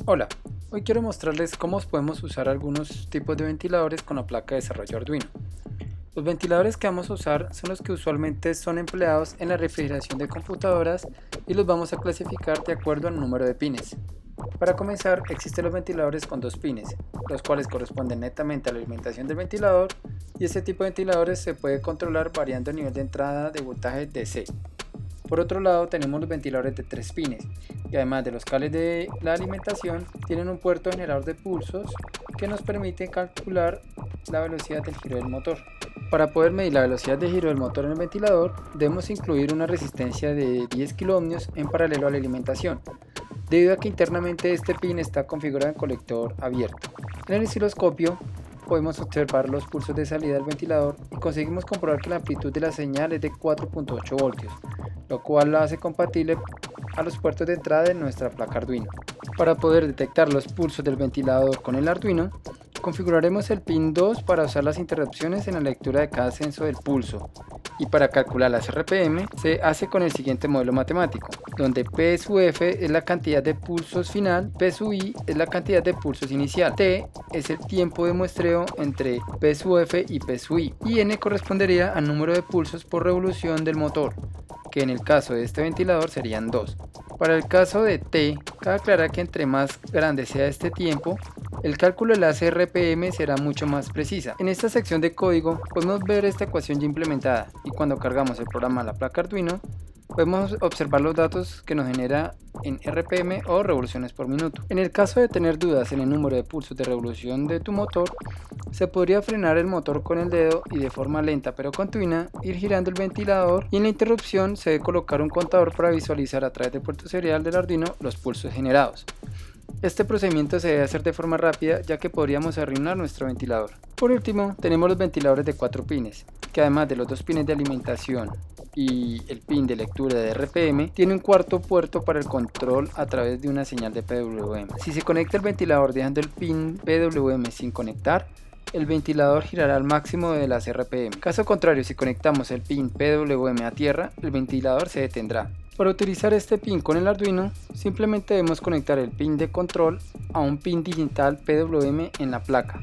Hola, hoy quiero mostrarles cómo podemos usar algunos tipos de ventiladores con la placa de desarrollo Arduino. Los ventiladores que vamos a usar son los que usualmente son empleados en la refrigeración de computadoras y los vamos a clasificar de acuerdo al número de pines. Para comenzar, existen los ventiladores con dos pines, los cuales corresponden netamente a la alimentación del ventilador, y este tipo de ventiladores se puede controlar variando el nivel de entrada de voltaje DC. Por otro lado, tenemos los ventiladores de 3 pines, y además de los cables de la alimentación, tienen un puerto generador de pulsos que nos permite calcular la velocidad del giro del motor. Para poder medir la velocidad de giro del motor en el ventilador, debemos incluir una resistencia de 10 kΩ en paralelo a la alimentación, debido a que internamente este pin está configurado en colector abierto. En el osciloscopio podemos observar los pulsos de salida del ventilador y conseguimos comprobar que la amplitud de la señal es de 4.8 voltios, lo cual la hace compatible a los puertos de entrada de nuestra placa Arduino. Para poder detectar los pulsos del ventilador con el Arduino, configuraremos el pin 2 para usar las interrupciones en la lectura de cada censo del pulso, y para calcular las RPM se hace con el siguiente modelo matemático, donde P sub F es la cantidad de pulsos final, P sub I es la cantidad de pulsos inicial, T es el tiempo de muestreo entre P sub F y P sub I, y N correspondería al número de pulsos por revolución del motor, que en el caso de este ventilador serían 2. Para el caso de T, cabe aclarar que entre más grande sea este tiempo, el cálculo de las RPM será mucho más precisa. En esta sección de código podemos ver esta ecuación ya implementada, y cuando cargamos el programa a la placa Arduino, podemos observar los datos que nos genera en RPM o revoluciones por minuto. En el caso de tener dudas en el número de pulsos de revolución de tu motor, se podría frenar el motor con el dedo y de forma lenta pero continua ir girando el ventilador, y en la interrupción se debe colocar un contador para visualizar a través del puerto serial del Arduino los pulsos generados. Este procedimiento se debe hacer de forma rápida, ya que podríamos arruinar nuestro ventilador. Por último, tenemos los ventiladores de 4 pines, que además de los 2 pines de alimentación y el pin de lectura de RPM, tiene un cuarto puerto para el control a través de una señal de PWM. Si se conecta el ventilador dejando el pin PWM sin conectar, el ventilador girará al máximo de las RPM. Caso contrario, si conectamos el pin PWM a tierra, el ventilador se detendrá. Para utilizar este pin con el Arduino, simplemente debemos conectar el pin de control a un pin digital PWM en la placa,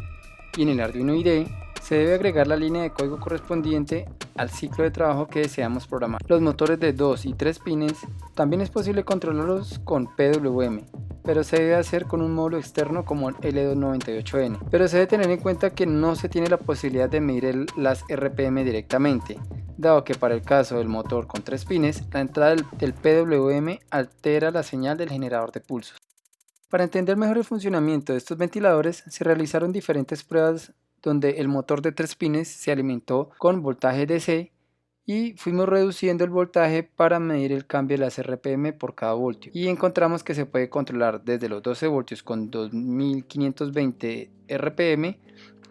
y en el Arduino IDE se debe agregar la línea de código correspondiente al ciclo de trabajo que deseamos programar. Los motores de 2 y 3 pines también es posible controlarlos con PWM, pero se debe hacer con un módulo externo como el L298N. Pero se debe tener en cuenta que no se tiene la posibilidad de medir las RPM directamente, dado que para el caso del motor con 3 pines, la entrada del PWM altera la señal del generador de pulsos. Para entender mejor el funcionamiento de estos ventiladores, se realizaron diferentes pruebas donde el motor de 3 pines se alimentó con voltaje DC y fuimos reduciendo el voltaje para medir el cambio de las RPM por cada voltio, y encontramos que se puede controlar desde los 12 voltios con 2520 RPM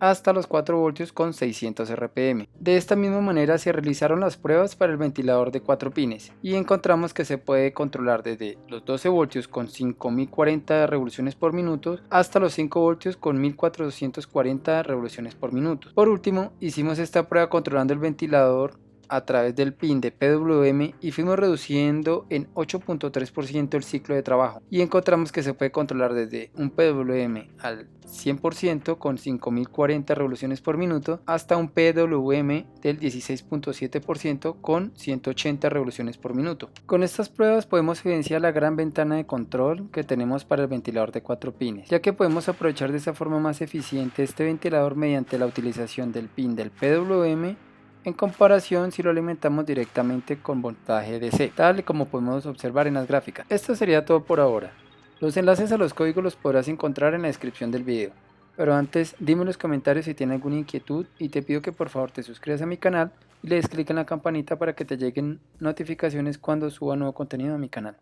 hasta los 4 voltios con 600 RPM. De esta misma manera se realizaron las pruebas para el ventilador de 4 pines y encontramos que se puede controlar desde los 12 voltios con 5040 revoluciones por minuto hasta los 5 voltios con 1440 revoluciones por minuto. Por último, hicimos esta prueba controlando el ventilador a través del pin de PWM y fuimos reduciendo en 8.3% el ciclo de trabajo, y encontramos que se puede controlar desde un PWM al 100% con 5040 revoluciones por minuto hasta un PWM del 16.7% con 180 revoluciones por minuto. Con estas pruebas podemos evidenciar la gran ventana de control que tenemos para el ventilador de 4 pines, ya que podemos aprovechar de esa forma más eficiente este ventilador mediante la utilización del pin del PWM en comparación si lo alimentamos directamente con voltaje DC, tal y como podemos observar en las gráficas. Esto sería todo por ahora. Los enlaces a los códigos los podrás encontrar en la descripción del video. Pero antes, dime en los comentarios si tienes alguna inquietud, y te pido que por favor te suscribas a mi canal y le des clic en la campanita para que te lleguen notificaciones cuando suba nuevo contenido a mi canal.